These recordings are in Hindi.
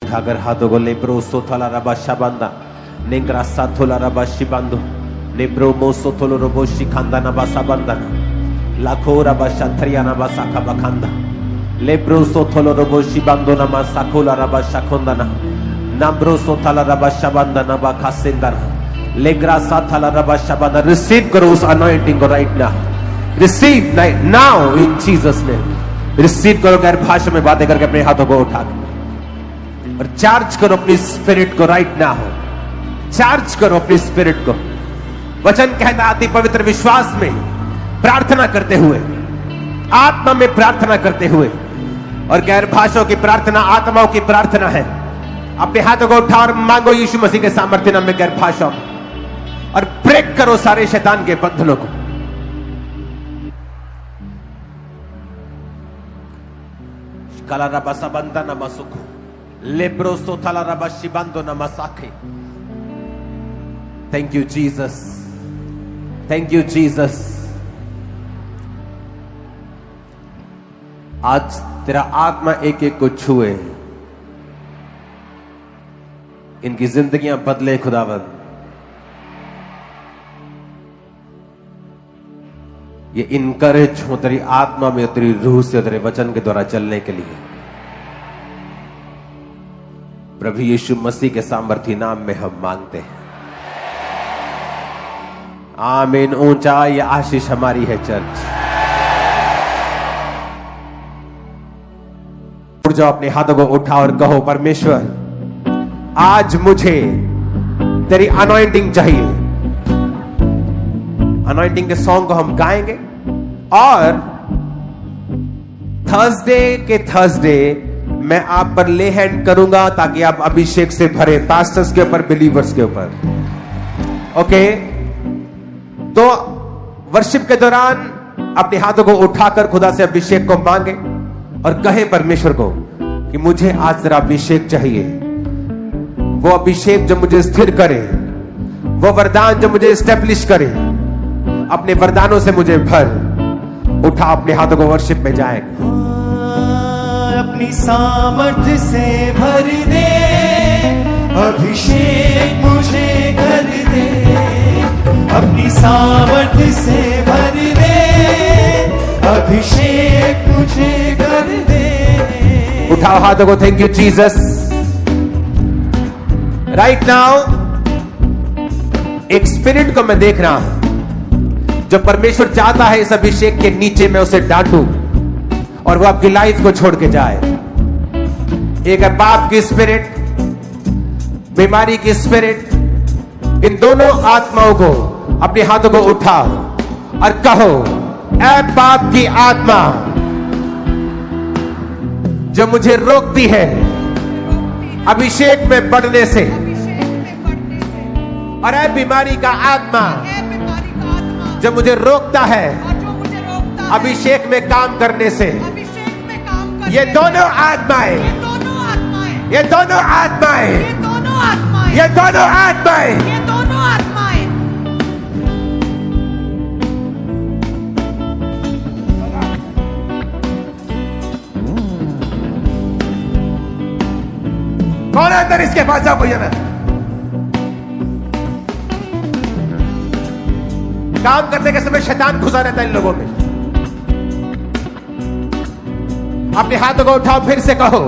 उठाकर हाथों को लेब्रो सोथला रबा शाबांदा नेंग्रा साथोला रबा शिबांदो लेब्रो मोसोथोलो रबो शिखांदा नबा साबांदा लाखो रबा शाथरिया नबा साखा बखांदा लेब्रो सोथोलो रबो शिबांदो नमा साखोला रबा शाखोंदा नब्रो सोथला रबा शाबांदा नबा खासेंदा लेग्रा साथला रबा शाबांदा। रिसीव करो उस अनॉइंटिंग को right now, receive now in Jesus name. Receive करो, गैर भाषा में बातें करके अपने हाथों को उठा और चार्ज करो अपनी स्पिरिट को राइट नाउ। चार्ज करो अपनी स्पिरिट को। वचन कहना अति पवित्र विश्वास में प्रार्थना करते हुए, आत्मा में प्रार्थना करते हुए, और गैर भाषाओं की प्रार्थना आत्माओं की प्रार्थना है। अपने हाथों को उठा और मांगो यीशु मसीह के सामर्थ्य नाम में गैर भाषाओं और ब्रेक करो सारे शैतान के बंधनों को। काला रबा सबंदा नमसुको लेब्रो सोथला रबा शिबांदो नमसाखे। Thank you Jesus, thank you Jesus. आज तेरा आत्मा एक एक को छुए, इनकी जिंदगियां बदले खुदावंद। ये इनकरेज हो तेरी आत्मा में, तेरी रूह से, तेरे वचन के द्वारा चलने के लिए। प्रभु यीशु मसीह के सामर्थी नाम में हम मांगते हैं, आमीन। ऊंचा ये आशीष हमारी है चर्च। उठ जाओ, अपने हाथों को उठाओ और कहो, परमेश्वर आज मुझे तेरी अनॉइंटिंग चाहिए। अनॉइंटिंग के सॉन्ग को हम गाएंगे और थर्सडे मैं आप पर ले हैंड करूंगा ताकि आप अभिषेक से भरे, पास्टर्स के ऊपर, बिलीवर्स के ऊपर। ओके, तो वर्शिप के दौरान अपने हाथों को उठाकर खुदा से अभिषेक को मांगे और कहे परमेश्वर को कि मुझे आज तेरा अभिषेक चाहिए। वो अभिषेक जो मुझे स्थिर करे, वो वरदान जो मुझे स्टैब्लिश करे, अपने वरदानों से मुझे भर। उठा अपने हाथों को वर्शिप में जाएंगे। अपनी सामर्थ्य से भर दे, अभिषेक मुझे कर दे। अपनी सामर्थ्य से भर दे, अभिषेक मुझे कर दे। उठाओ हाथों को। Thank you Jesus. Right now एक स्पिरिट को मैं देख रहा हूं जो परमेश्वर चाहता है इस अभिषेक के नीचे मैं उसे डांटूं और वो आपकी लाइफ को छोड़ के जाए। एक है पाप की स्पिरिट, बीमारी की स्पिरिट। इन दोनों आत्माओं को अपने हाथों को उठाओ और कहो, ऐ पाप की आत्मा जो मुझे रोकती है अभिषेक में बढ़ने से, और ऐ बीमारी का आत्मा जो मुझे रोकता है अभिषेक में काम करने से। ये दोनों आत्माएं, ये दोनों आत्माएं, ये दोनों आत्माएं, ये दोनों आत्माएं कौन है अंदर? इसके पास जाओ कोई ना। काम करने के समय शैतान घुसा रहता है इन लोगों में। अपने हाथों को उठाओ, फिर से कहो,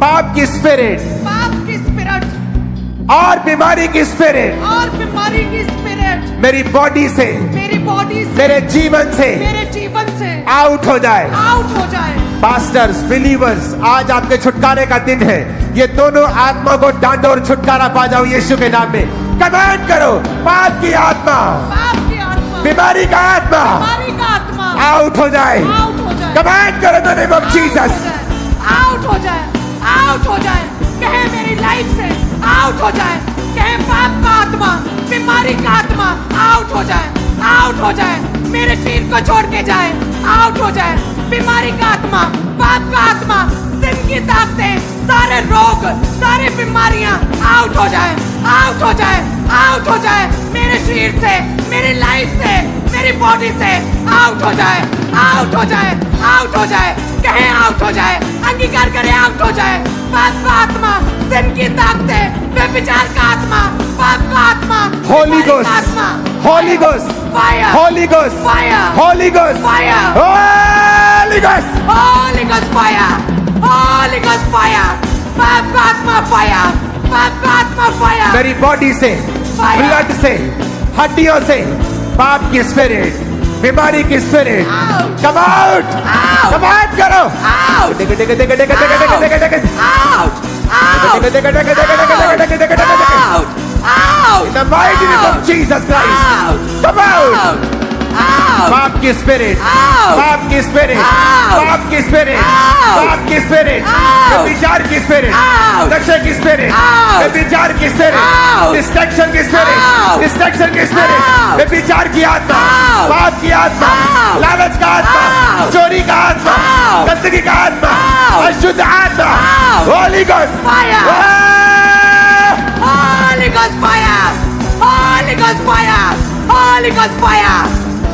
पाप की स्पिरिट, पाप की स्पिरिट और बीमारी की स्पिरिट, और बीमारी की स्पिरिट मेरी बॉडी से, मेरी बॉडी से, मेरे जीवन से, मेरे जीवन से आउट हो जाए, आउट हो जाए। पास्टर्स, बिलीवर्स, आज आपके छुटकारे का दिन है। ये दोनों आत्मा को डांटो और छुटकारा पा जाओ यीशु के नाम में। कमांड करो, पाप की आत्मा, पाप की आत्मा, बीमारी का आत्मा, बीमारी का आत्मा आउट हो जाए। आउट हो जाए। कमांड करो in the name of Jesus. Out हो जाए, आउट हो जाए। कहे मेरी लाइफ से आउट हो जाए। कहे पाप का आत्मा, बीमारी का आत्मा आउट हो जाए, आउट हो जाए। मेरे शरीर को छोड़ के जाए, आउट हो जाए। बीमारी का आत्मा, पाप का आत्मा, दिन की ताकतें, सारे रोग, सारी बीमारियां आउट हो जाए, आउट हो जाए, आउट हो जाए। मेरे शरीर से, मेरी लाइफ से, मेरी बॉडी से आउट हो जाए, आउट हो जाए, आउट हो जाए। कहे आउट हो जाए, अंगीकार करे आउट हो जाए। पाप का आत्मा, दिन की ताकतें, व्यभिचार का आत्मा, पाप का आत्मा, Holy बीमारी का Ghost, आत्मा, Holy Ghost, Fire, Holy Ghost, Fire, Holy Ghost, Fire, Holy Ghost. Holy Ghost fire, Holy Ghost fire, पाप का आत्मा fire, पाप का आत्मा fire, मेरी बॉडी से, Fire. ब्लड से, हड्डियों से पाप की स्पिरिट, बीमारी की spirit, Out. Come out, Out. Come out करो। out, dig dig dig dig dig dig dig dig dig. out, out, dig dig dig dig dig dig dig dig dig dig. out, out, In the mighty name of Jesus Christ, out, come out. out, out, पाप की स्पिरिट, out, पाप की स्पिरिट, Out. पाप की स्पिरिट, Out. पाप की स्पिरिट, Out. विचार की स्पिरिट, Out. नशे की स्पिरिट, Out. विचार की स्पिरिट, Out. डिस्ट्रैक्शन की स्पिरिट, Out. डिस्ट्रैक्शन की स्पिरिट, Out. विचार की आत्मा, Out. पाप की आत्मा, Out. लालच का आत्मा, Out. चोरी का आत्मा, Out. गंदगी का आत्मा, Out. अशुद्ध आत्मा, Out. Holi ghost Fire. Holy Ghost fire, Holy Ghost fire, Holy Ghost fire,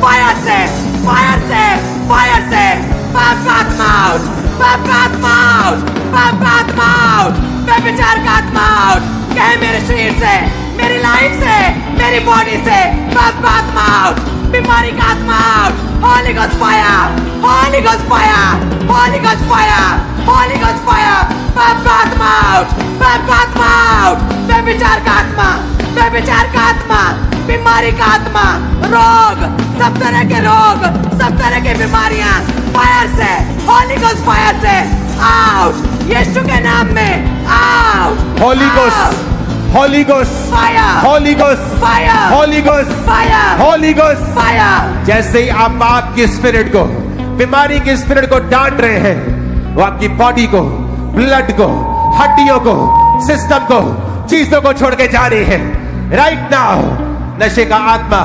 fire से, fire से, fire से, पाप का आत्मा out, पाप का आत्मा out, पाप का आत्मा out, व्यभिचार का आत्मा out, कहे मेरे शरीर से, मेरी लाइफ से, मेरी बॉडी से, पाप का आत्मा out, बीमारी का आत्मा out, Holy Ghost fire, Holy Ghost fire, Holy Ghost fire, Holy Ghost fire, पाप का आत्मा out, पाप का आत्मा out, व्यभिचार का आत्मा, व्यभिचार का आत्मा, बीमारी का आत्मा, रोग, सब तरह के रोग, सब तरह की बीमारियां, फायर से, Holy Ghost फायर से, आउट, यीशु के नाम में, out, Holi ghost, Holi ghost, fire, Holi ghost, fire, Holi ghost, fire, Holi ghost. Fire, जैसे ही आप पाप की स्पिरिट को, बीमारी की स्पिरिट को डांट रहे हैं, वो आपकी बॉडी को, ब्लड को, हड्डियों को, सिस्टम को, चीजों को छोड़ के जा रही है। राइट नाउ नशे का आत्मा,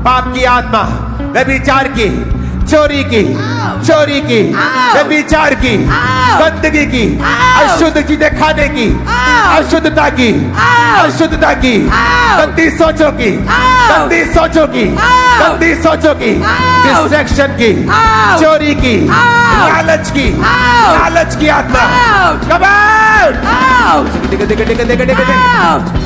पाप की आत्मा, व्यभिचार की, चोरी की, चोरी की, व्यभिचार की, गंदगी की, अशुद्ध चीजें खाने की, अशुद्धता की, अशुद्धता की, गंदी सोचों की, गंदी सोचों की, गंदी सोचों की, डिस्ट्रैक्शन की, चोरी की, लालच की, लालच की आत्मा, कम आउट, आउट, डिग डिग डिग डिग डिग डिग, out,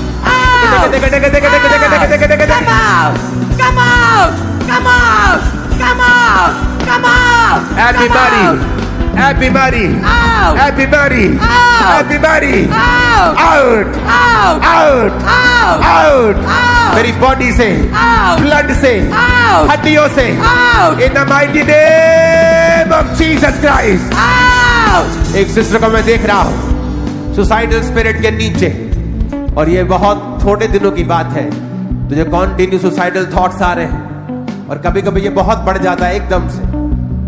come out, come out, come out, come out, come out, everybody, everybody, out, everybody, Out. everybody, out, out, out, out, out, out, Out. मेरी बॉडी से, Out. ब्लड से, Out. हड्डियों से, Out. in the mighty name of Jesus Christ। out, एक सिस्टर को मैं देख रहा हूं सुसाइडल स्पिरिट के नीचे, और ये बहुत थोड़े दिनों की बात है, तुझे कॉन्टिन्यू सुसाइडल थॉट्स आ रहे हैं, और कभी कभी ये बहुत बढ़ जाता है, एकदम से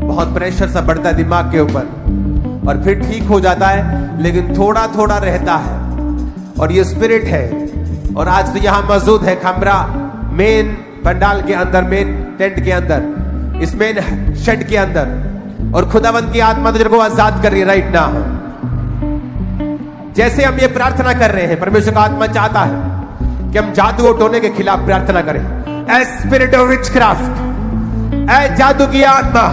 बहुत प्रेशर सा बढ़ता है दिमाग के ऊपर, और फिर ठीक हो जाता है, लेकिन थोड़ा थोड़ा रहता है, और ये स्पिरिट है। और आज तो यहां मौजूद है खमरा मेन पंडाल के अंदर, मेन टेंट के अंदर, इस मेन शेड के अंदर, और खुदावंद की आत्मा तुझे को आजाद कर रही है राइट नाउ। जैसे हम ये प्रार्थना कर रहे हैं, परमेश्वर का आत्मा चाहता है कि हम जादू और टोने के खिलाफ प्रार्थना करें। ए स्पिरिट ऑफ विचक्राफ्ट, ए जादू की आत्मा,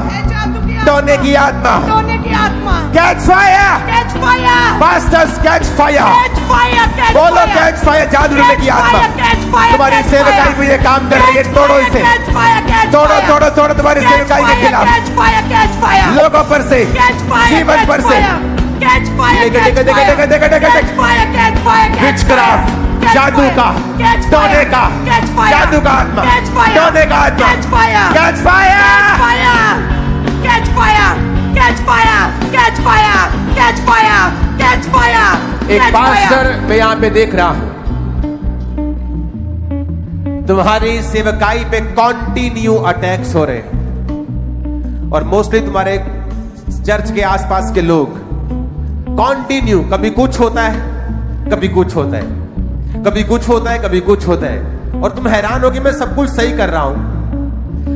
टोने की आत्मा, टोने की आत्मा, catch fire, catch fire, masters catch fire, catch fire, catch बोलो fire, कैच फायर, जादू टोने की आत्मा catch fire, तुम्हारी catch सेवकाई fire, में ये काम कर रही है, catch तोड़ो fire, इसे, catch fire, catch तोड़ो fire, तोड़ो तोड़ो तुम्हारी catch सेवकाई के fire, खिलाफ, catch fire, catch fire, लोगों पर से, catch fire, जीवन catch पर से, fire, catch fire, देखो, catch देखो, fire, देखो, देखो, देखो, catch fire, catch fire, catch witchcraft, fire, catch जादू fire, का, catch टोने fire, का, catch fire, जादू का आत्मा, catch fire, टोने का आत्मा, catch fire, catch fire, catch fire, catch fire, catch fire, catch fire, catch fire, एक catch पास्टर fire, मैं यहां पे देख रहा हूं, तुम्हारी सेवकाई पे कॉन्टिन्यू अटैक्स हो रहे हैं, और मोस्टली तुम्हारे चर्च के आसपास के लोग कॉन्टिन्यू, कभी कुछ होता है, कभी कुछ होता है, कभी कुछ होता है, कभी कुछ होता है, और तुम हैरान हो कि मैं सब कुछ सही कर रहा हूं,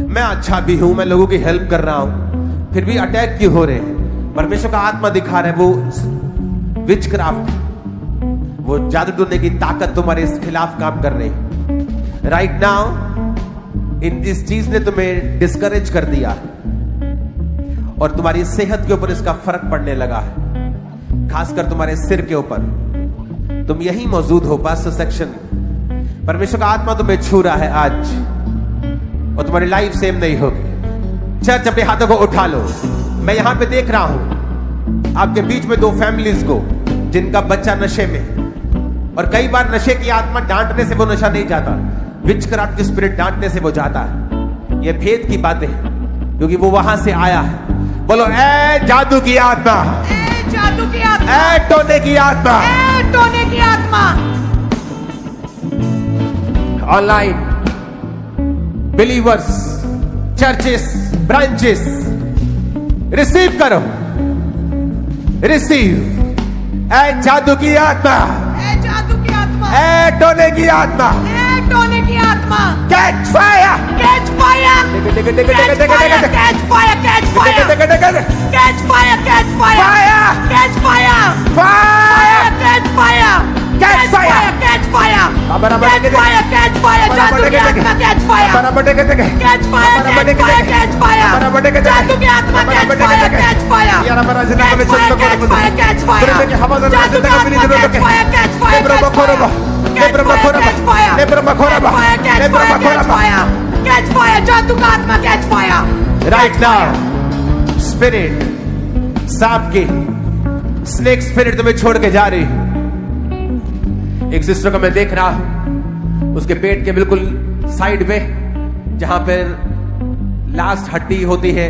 मैं अच्छा भी हूं, मैं लोगों की हेल्प कर रहा हूं, फिर भी अटैक क्यों हो रहे हैं? परमेश्वर का आत्मा दिखा रहा है, वो विचक्राफ्ट, वो जादू टोने की ताकत तुम्हारे खिलाफ काम कर रही है राइट नाउ। इस चीज ने तुम्हें डिस्करेज कर दिया, और तुम्हारी सेहत के ऊपर इसका फर्क पड़ने लगा है, खासकर तुम्हारे सिर के ऊपर। तुम यहीं मौजूद हो पास्टर सेक्शन, परमेश्वर का आत्मा तुम्हें छू रहा है आज, और तुम्हारी लाइफ सेम नहीं होगी। चर्च अपने हाथों को उठा लो। मैं यहां पे देख रहा हूं आपके बीच में 2 फैमिलीज को जिनका बच्चा नशे में, और कई बार नशे की आत्मा डांटने से वो नशा नहीं जाता, विचक्राफ्ट की स्पिरिट डांटने से वो जाता है। ये भेद की बातें हैं क्योंकि वो वहां से आया है। बोलो ए जादू की आत्मा, ए जादू की आत्मा, ए टोने की आत्मा, ए टोने की आत्मा। Online believers, churches, branches, receive करो, रिसीव। ए जादू की आत्मा, ए जादू की आत्मा, ए टोने की आत्मा, ए टोने की आत्मा। Catch fire, catch fire, catch fire, catch fire, catch fire, catch fire, catch fire, catch fire, fire, catch fire, catch fire, catch fire, catch fire, catch fire, जादू की आत्मा catch fire, catch fire, catch fire, catch fire, जादू की आत्मा catch fire, catch fire, catch fire, catch fire, catch fire, जादू की आत्मा catch fire, catch fire, catch fire, catch fire, जादू का आत्मा catch fire. Right now spirit, सांप की स्नेक स्पिरिट तुम्हें छोड़ के जा रही। एक सिस्टर को मैं देख रहा हूं, उसके पेट के बिल्कुल साइड में जहां पर लास्ट हड्डी होती है,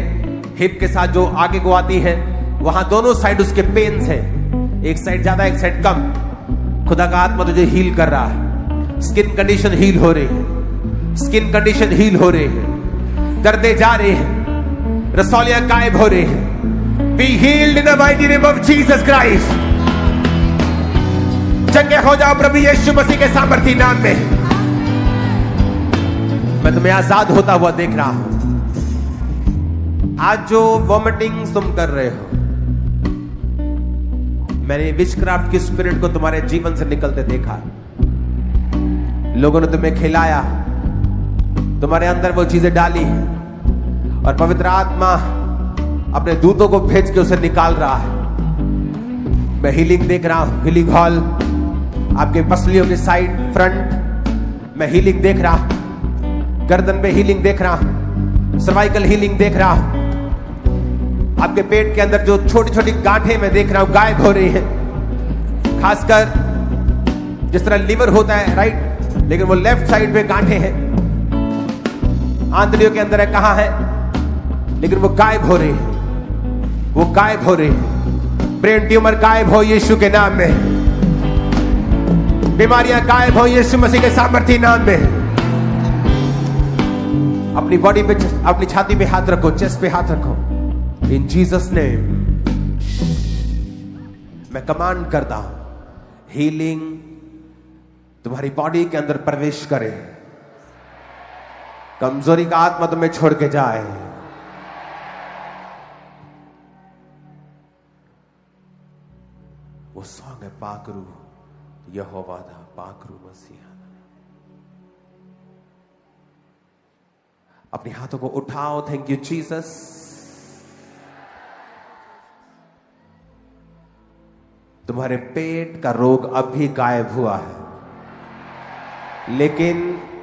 हिप के साथ जो आगे को आती है, वहां दोनों साइड उसके पेन्स हैं, एक साइड ज्यादा एक साइड कम। खुदा का आत्मा तुझे हील कर रहा है। स्किन कंडीशन हील हो रही है, स्किन कंडीशन हील हो रही है, दर्दे जा रही है, रसौलियां गायब हो रही है। Be healed in the mighty name of Jesus Christ. चंगे हो जाओ प्रभु यीशु मसीह के सामर्थी नाम में। मैं तुम्हें आजाद होता हुआ देख रहा हूं। आज जो वॉमिटिंग तुम कर रहे हो, मैंने विचक्राफ्ट की स्पिरिट को तुम्हारे जीवन से निकलते देखा। लोगों ने तुम्हें खिलाया, तुम्हारे अंदर वो चीजें डाली, और पवित्र आत्मा अपने दूतों को भेज के उसे निकाल रहा है। मैं हीलिंग देख रहा हूं, हीलिंग हॉल, आपके पसलियों के साइड फ्रंट मैं हीलिंग देख रहा हूं, गर्दन पे हीलिंग देख रहा हूं, सर्वाइकल हीलिंग देख रहा हूं। आपके पेट के अंदर जो छोटी छोटी गांठें मैं देख रहा हूं गायब हो रही है। खासकर जिस तरह लिवर होता है राइट, लेकिन वो लेफ्ट साइड पे गांठें हैं, आंतड़ियों के अंदर है, कहां है, लेकिन वो गायब हो रही है, वो गायब हो रही है। ब्रेन ट्यूमर गायब हो यीशु के नाम में, बीमारियां गायब हो यीशु मसीह के सामर्थी नाम में। अपनी बॉडी पे, अपनी छाती पे हाथ रखो, चेस्ट पे हाथ रखो। इन जीसस नेम मैं कमांड करता हूं, हीलिंग तुम्हारी बॉडी के अंदर प्रवेश करे, कमजोरी का आत्मा तुम्हें छोड़ के जाए। वो सॉन्ग है पाकरू यहोवा दा पाकरू मसीहा। अपने हाथों को उठाओ। Thank you Jesus. तुम्हारे पेट का रोग अब भी गायब हुआ है, लेकिन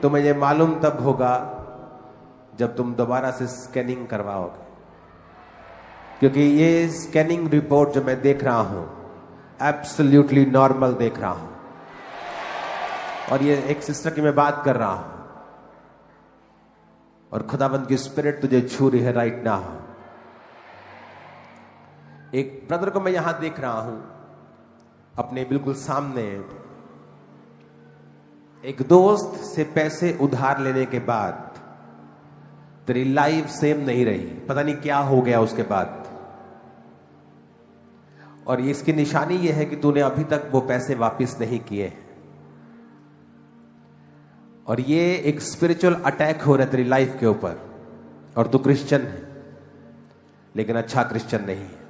तुम्हें यह मालूम तब होगा जब तुम दोबारा से स्कैनिंग करवाओगे, क्योंकि ये स्कैनिंग रिपोर्ट जो मैं देख रहा हूं एब्सोल्युटली नॉर्मल देख रहा हूं। और ये एक सिस्टर की मैं बात कर रहा हूं, और खुदावंद की स्पिरिट तुझे छू रही है राइट नाउ। एक ब्रदर को मैं यहां देख रहा हूं, अपने बिल्कुल सामने। एक दोस्त से पैसे उधार लेने के बाद तेरी लाइफ सेम नहीं रही, पता नहीं क्या हो गया उसके बाद। और इसकी निशानी यह है कि तूने अभी तक वो पैसे वापस नहीं किए, और ये एक स्पिरिचुअल अटैक हो रहा है तेरी लाइफ के ऊपर। और तू क्रिश्चियन है, लेकिन अच्छा क्रिश्चियन नहीं है।